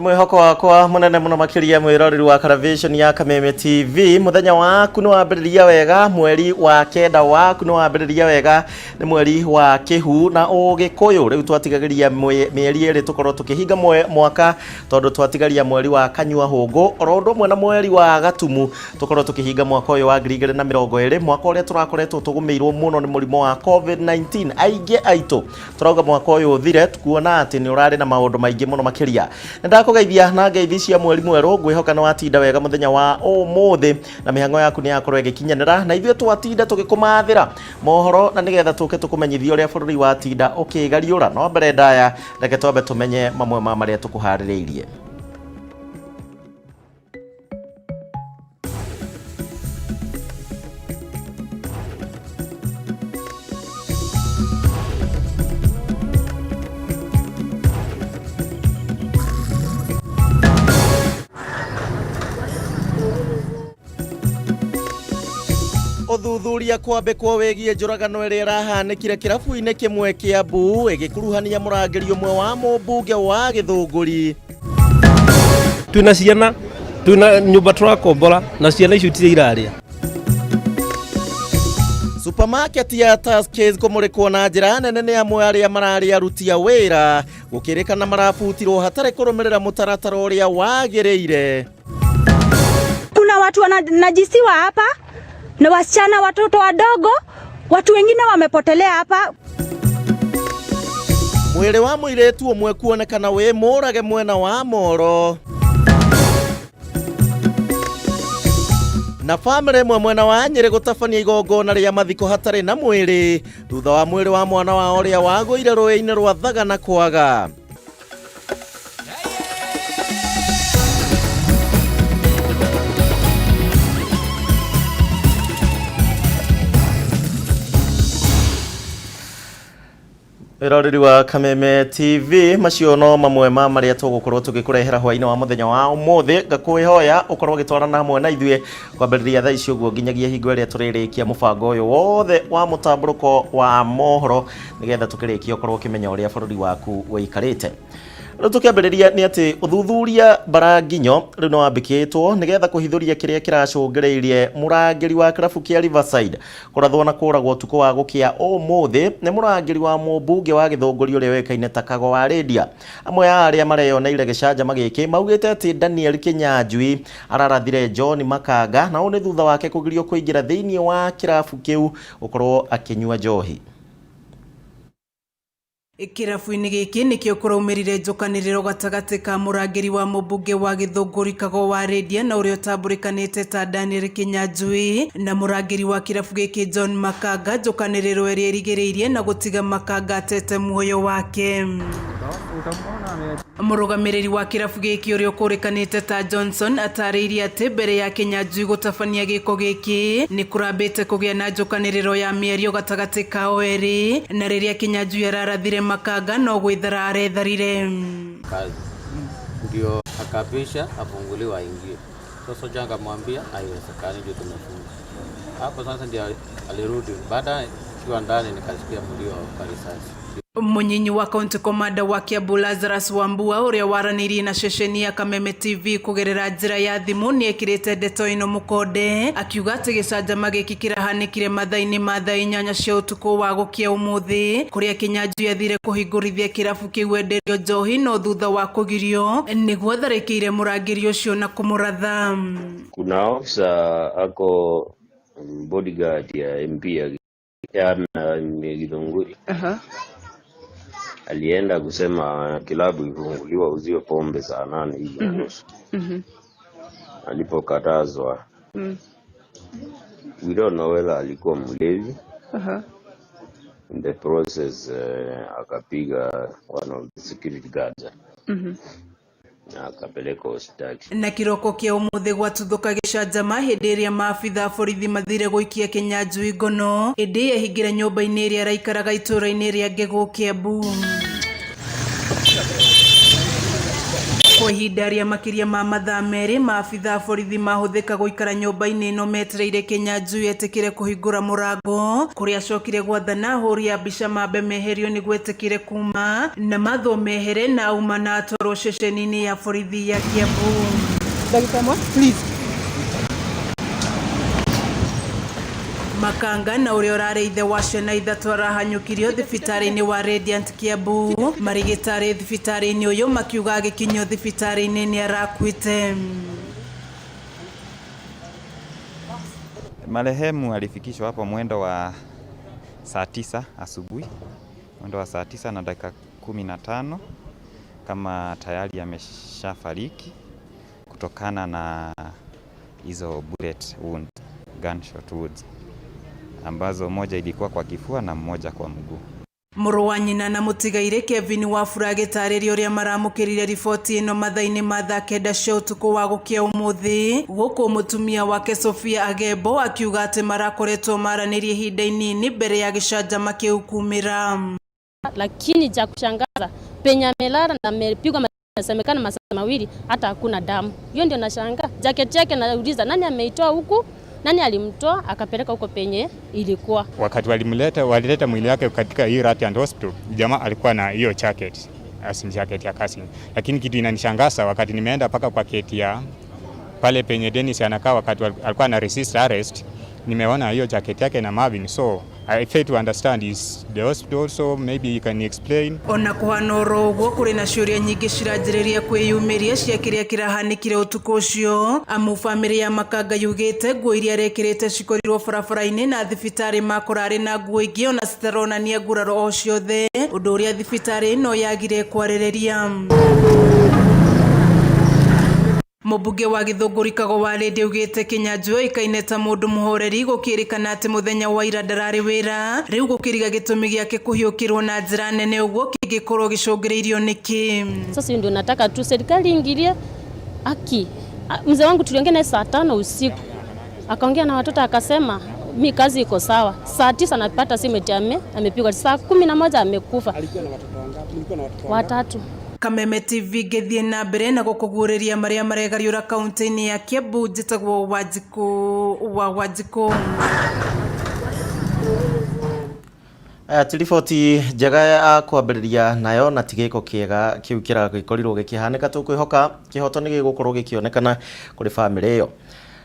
mwihoko wakwa munene muno makiria mwiroreri wa television ya Kameme TV muthenya waku no wambiriria wega mweri wa kenda waku no wambiriria wega ni mweri wa kihu na ugikuyu riu twatigagiria mieri iri tukorwo tukihinga mwaka tondu twatigaria mweri wa kanyua hungu orondo mwe na mweri wa gatumu tukorwo tukihinga mwaka uyu wa 2020 mwaka uria turakoretwo tugumirwo muno ni murimo wa COVID-19 aige aitu turauga mwaka uyu uthire tukuona ati ni urari na maundu maingi muno makiria ndakugeithia na ngeithi cia mweri mweru ngwihoka na watinda wega muthenya wa umuthi na mihango yaku ni yakorwo igikinyanira na ithue twatinda tugikumathira mohoro na nigetha tuke tukumenyithia uria bururi watinda ukigariura no mbere ndaya reke twambe tumenye mamwe ma maria tukuhaririirie. Uthuthuria kwambikwo wigie njuragano iria irahanikire kirabu-ini kimwe Kiambu igikuruhania murangiri umwe wa mumbunge wa Githunguri. Twina ciana, twina nyumba turakombora na ciana icio tire iraria. Supermarket ya Tuskys kumurikwo na njira nene ni amwe aria marari arutia wira gukirikana marabutirwo hatari kurumirira mutaratara uria wagiriire. Kuna watu wanajisiwa hapa na wasichana, watoto wadogo, watu wengine wamepotelea hapa. Mwili wa muiretu umwe kuonekana we murage mwena wa Mohoro. Na family mwena wa Nyeri gutabania igongona ria mathiko hatari na mwili thutha wa mwili wa mwana wa uria waguire rũĩ-inĩ rwa Thaga na kwaga. Iroreri wa Kameme TV macio no mamwe ma maria tugukorwo tugikurehera hwaini wa muthenya wa umuthi ngakwihoya ukorwo gitwarana hamwe na ithue kwambiriria thaa ici uguo nginyagia hingo iria turirikia mubango uyu wothe wa mutamburuko wa mohoro nigetha tukirikia ukorwo kimenya uria bururi waku wikarite. Tukiambiriria ni ati uthuthuria baranginyo riu no wambikitwo nigetha kuhithuria kiria kiracungiriirie murangiri wa kirabu kia Riverside kurathwo na kuragwo utuko wa gukia umuthi ni murangiri wa mumbunge wa Githunguri uria wekaine ta Kago wa Redia. Amwe ya aria mareyoneire gicanjama giki maugite ati Daniel Kinyanjui ararathire John Makanga na one thutha wake kugirio kuingira thiini wa kirabu kiu ukorwo akinyua njohi. Kirabu-ini giki nikio kuraumirire njukaniriro gatagati ka murangiri wa mumbunge wa Githunguri Kago wa Redia na uria utambulikanite ta Daniel Kinyanjui na murangiri wa kirabu giki John Makanga, njukaniriro iria irigiriirie na gutiga Makanga atete muoyo wake. Murugamiriri wa kirabu giki uria ukurikanite ta Johnson atariirie ati mbere ya Kinyanjui gutabania giko giki ni kurambite kugia na njukaniriro ya mierio gatagati kao eri na riria Kinyanjui ararathire Makanga no gwithara aretharire kazi ndio akapisha afunguliwa aingie. Sasa janga mwambia haiwezekani ndio tumefunga hapo. Sasa ndio alirudi baada kiwa ndani nikasikia mlio wa risasi. Munyinyi wa County Commander wa Kiambu Lazarus Wambua uria waranirie na ceceni ya Kameme TV kugerera njira ya thimu ni ekirite ndeto ino mukonde akiuga ati gicanjama giki kirahanikire mathaa-ini ma thaa 8 cia utuku wa gukia umuthi kuria Kinyanjui athire kuhingurithia kirabu kiu enderio njohi no thutha wa kugirio niguo tharikire murangiri ucio na kumuratha. Kuna ofisa ako bodyguard ya MP ya Githunguri. Alienda kusema kilabu ifunguliwa uziwe pombe saa 8 hivi na nusu. Alipokatazwa. We don't know whether alikuwa mlevi. In the process akapiga one of the security guards. Na akapeleka hospitali. Na kiroko kia umuthi gwatuthuka gicanjama hindi iria maabitha borithi mathire guikia Kinyanjui ngono hindi yahingira nyumba-ini iria araikaraga itura-ini ria Ngegu Kiambu. kwa ihinda rĩa makiria ma mathaa merĩ maabitha borithi mahuthĩka gũikara nyũmba-inĩ ĩno metereire Kĩnyanjui etĩkĩre kũhingũra mũrango kũrĩa acokire gwathana hũri ya mbica mambe meherio nĩguo etĩkĩre kuma na matho mehere na auma na atwarwo ceceni-inĩ ya borithi ya Kiambu. Makanga na ũrĩa ũrarĩ ithe wa ciana ithatũ arahanyũkirio thibitarĩ-inĩ wa Radiant Kiambu. Marigĩtarĩ thibitarĩ-inĩ ũyũ makiuga agĩkinyio thibitarĩ-inĩ nĩ arakuĩte. Marehemu alifikishwa hapo mwendo wa saa 9 asubuhi, mwendo wa saa 9 na dakika 15 kama tayari ameshafariki kutokana na hizo bullet wound, gunshot wounds ambazo moja ilikuwa kwa kifua na mmoja kwa mguu. Mũrũ wa nyina na mũtigaire Kevin Wafula agĩtarĩria ũrĩa maramũkĩrire riboti ĩno mathaa-inĩ ma thaa 9 cia ũtukũ wa gũkĩa ũmũthĩ. Gũkũ mũtumia wake Sophia Agembo akiuga atĩ marakoretwo maranĩrie ihinda inini mbere ya gĩcanjama kĩu kumĩra. Lakini cha kushangaza penye amelala na amepigwa nasemekana masaa mawili hata hakuna damu. Hiyo ndio nashangaa. Jacket yake nauliza nani ameitoa huku? Nani alimtoa akapeleka huko penye ilikuwa? Wakati walileta mwili wake katika hii Radiant Hospital, jamaa alikuwa na hiyo jacket, asin jacket ya casing. Lakini kitu inanishangaza wakati nimeenda paka kwa keti ya pale penye Dennis anakaa wakati alikuwa na resist arrest, nimeona hiyo jacket yake na Marvin, so I fail to understand is the hospital, so maybe you can explain. Ona kuhana oro ũguo kũrĩ na ciũria nyingĩ ciranjĩrĩria kwĩyumĩria cia kĩrĩa kĩrahanĩkire ũtukũ ũcio. Amu famĩlĩ ya Makanga yugĩte nguo iria arekĩrĩte cikorirwo barabara-inĩ na thibitarĩ makũrarĩ na nguo ingĩ ona citaronania nguraro o ciothe, ũndũ ũrĩa thibitarĩ ĩno yagire kwarĩrĩria. Mũmbunge wa Gĩthũngũri Kago wa Rĩndĩ ugĩte Kĩnyanjui ĩkaine ta mũndũ mũhoreri gũkĩrĩkana atĩ mũthenya wa ira ndararĩ wĩra. Rĩu gũkĩriga gĩtũmi gĩake kũhiũkĩrwo na njĩra nene ũguo kĩngĩkorwo gĩcũngĩrĩirio nĩkĩ. Sasa ndio nataka tu serikali ingilie haki. Mzee wangu tuliongea naye saa 5 usiku. Akaongea na watoto akasema mi kazi iko sawa. Saa 9 napata simu eti amepigwa. Saa 11 amekufa. Alikuwa na watoto wangapi? Nilikuwa na watoto watatu. Kameme TV gĩthiĩ na mbere na gũkũguũrĩria marĩa maregariũra kaunti-inĩ ya Kiambu. Njĩtagwo Wanjikũ. Riboti njega ya kwambĩrĩria nayo na tigĩko kĩega kĩu kĩragĩkorirwo gĩkĩhanĩka. Tũkwĩhoka kĩhoto nĩ gĩgũkorwo gĩkĩonekana kũrĩ famĩlĩ ĩyo.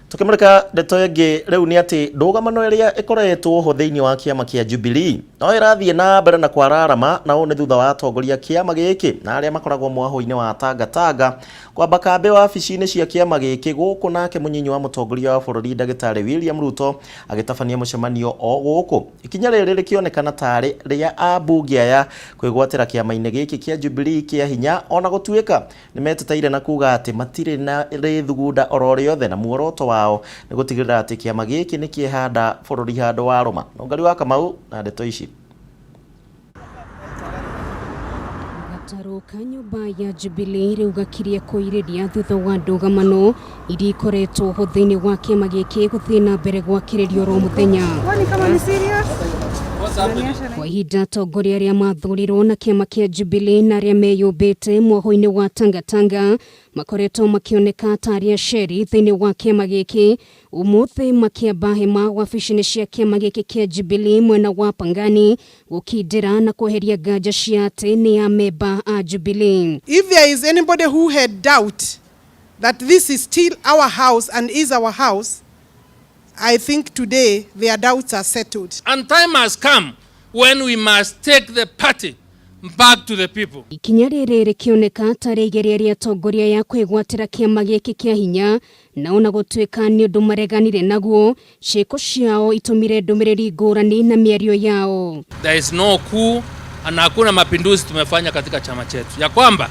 Tukimulika ndeto ĩngĩ rĩu nĩ atĩ ndũgamano ĩrĩa ĩkoretwo ho thĩinĩ wa kĩama kĩa Jubilee no ĩrathiĩ na mbere na kwararama na ũũ nĩ thutha wa atongoria kĩama gĩkĩ na arĩa makoragwo mwahũ-inĩ wa Tanga kwamba kambĩ wabici-inĩ cia kĩama gĩkĩ gũkũ nake mũnyinyi wa mũtongoria wa bũrũri Ndagĩtarĩ William Ruto agĩtabania mũcemanio o gũkũ. Ikinya rĩrĩ rĩkĩonekana tarĩ rĩa ambunge aya kwĩgwatĩra kĩama-inĩ gĩkĩ kĩa Jubilee kĩa hinya, ona gũtuĩka nĩ meteteire na kuga atĩ matirĩ na rĩthugunda oro rĩothe na muoroto wao nĩ gũtigĩrĩra atĩ kĩama gĩkĩ nĩ kĩhanda bũrũri handũ wa rũma. Ngari wa Kamau na ndeto ici. Gataruka nyũmba ya Jubilee rĩu gakirie kũirĩria thutha wa ndũgamano iria ikoretwo ho thĩinĩ wa kĩama gĩkĩ gũthiĩ na mbere gwakĩrĩrio ro mũthenya. Kwa ihinda atongoria arĩa mathurirwo na kĩama kĩa Jubilee na arĩa meyũmbĩte mwahũ-inĩ wa Tanga makoretwo makĩoneka tarĩ aceri thĩinĩ wa kĩama gĩkĩ. Ũmũthĩ makĩamba hema wabici-inĩ cia kĩama gĩkĩ kĩa Jubilee mwena wa Pangani gũkindĩra na kweheria nganja cia atĩ nĩ amemba a Jubilee. If there is anybody who had doubt that this is still our house and is our house, I think today their doubts are settled. And time has come when we must take the party back to the people. Ikinya rĩrĩ rĩkĩoneka tarĩ igeria rĩa atongoria ya kwĩgwatĩra kĩama gĩkĩ kĩa hinya na ona gũtuĩka nĩ ũndũ mareganire naguo, ciĩko ciao itũmire ndũmĩrĩri ngũrani na mĩario yao. There is no coup na hakuna mapinduzi tumefanya katika chama chetu. Ya kwamba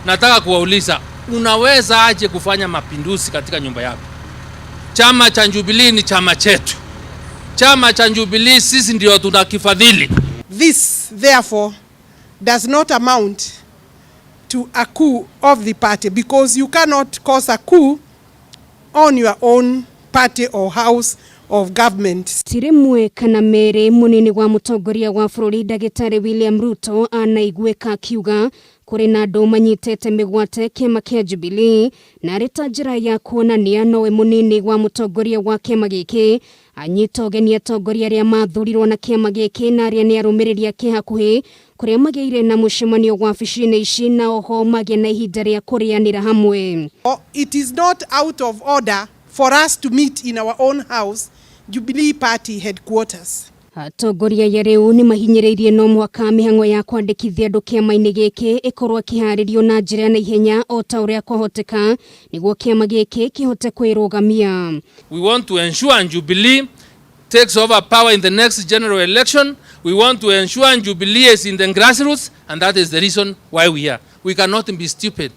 nataka kuwauliza, unaweza aje kufanya mapinduzi katika nyumba yako? Chama cha Jubilee ni chama chetu. Chama cha Jubilee sisi ndio tunakifadhili. This therefore does not amount to a coup of the party, because you cannot cause a coup on your own party or house of government. Tirimwe Kameme munini wa mutongoria wa bũrũri Ndagĩtarĩ William Ruto anaiguĩka akiuga kũrĩ na andũ manyitete mĩgwate kĩama kĩa Jubilee na rĩta njĩra ya kuonania nowe munini wa mutongoria wa kĩama gĩkĩ anyita ũgeni atongoria arĩa mathurirwo na kĩama gĩkĩ na arĩa nĩ arũmĩrĩri ake hakuhĩ kũrĩa magĩire na mũcemanio wa wabici-inĩ ici na oho magĩe na ihinda rĩa kũrĩanĩra hamwe. It is not out of order for us to meet in our own house, Jubilee Party headquarters. Atongoria ya rĩu nĩ mahinyĩrĩirie no mũhaka mĩhang'o ya kwandĩkithia andũ kĩama-inĩ gĩkĩ ĩkorwo kĩharĩrio na njĩra na ihenya o ta ũrĩa kwahoteka nĩguo kĩama gĩkĩ kĩhote kwĩrũgamia. We want to ensure Jubilee takes over power in the next general election. We want to ensure Jubilee is in the grassroots, and that is the reason why we are. We cannot be stupid.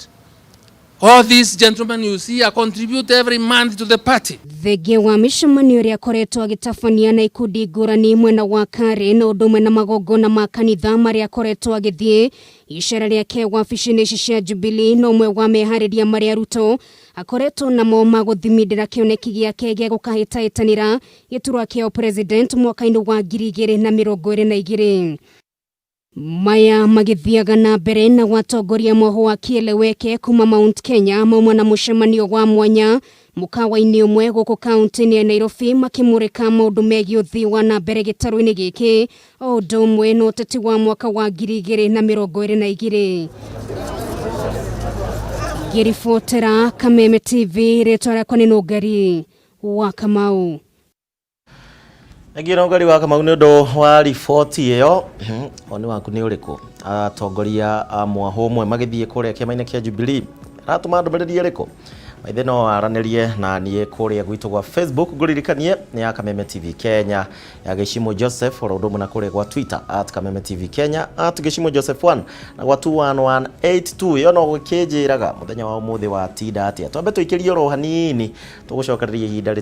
All these gentlemen you see contribute every month to the party. Thenge wa mĩcemanio ĩrĩa akoretwo agĩtabania na ikundi ngũrani mwena wa Kare na ũndũ ũmwe na magongona ma kanitha marĩa akoretwo agĩthiĩ icera rĩake wabici-inĩ ici cia Jubilee no ũmwe wa meharĩria marĩa Ruto akoretwo namo ma gũthimindĩra kĩoneki gĩake gĩa gũkahĩtahĩtanĩra gĩturwa kĩa president mwaka-inĩ wa 2022. Maya magĩthiaga na mbere na watongoria Mohoro akieleweke kuma Mount Kenya mauma na mũcemanio wa mwanya mũkawa-inĩ ũmwe gũkũ kaunti-inĩ ya Nairobi makĩmũrĩka maũndũ megiĩ ũthii wa na mbere gĩtarũ-inĩ gĩkĩ o ũndũ ũmwe na ũteti wa mwaka wa 2022. Ngĩribotera Kameme TV rĩtwa rĩakwa nĩ Nũngari wa Kamau. Ngĩra ngari wa Kamau nĩ ũndũ wa riboti ĩyo. Oni waku nĩ ũrĩkũ? Atongoria a mwahũ ũmwe magĩthiĩ kũrĩa kĩama-inĩ kĩa Jubilee ratũma ndũmĩrĩri ĩrĩkũ? Maithe no aranĩrie na niĩ kũrĩa gwitũ gwa Facebook ngũririkanie nĩ ya Kameme TV Kenya ya Gĩcimo Joseph o ũndũ ũmwe na kũrĩa gwa Twitter @Kameme TV Kenya @Gĩcimo Joseph 1 na gwa 21182 yo no gũkĩnjĩraga mũthenya wa ũmũthĩ wa tinda atĩa twambe tũikĩrie oro hanini tũgũcokereria ihinda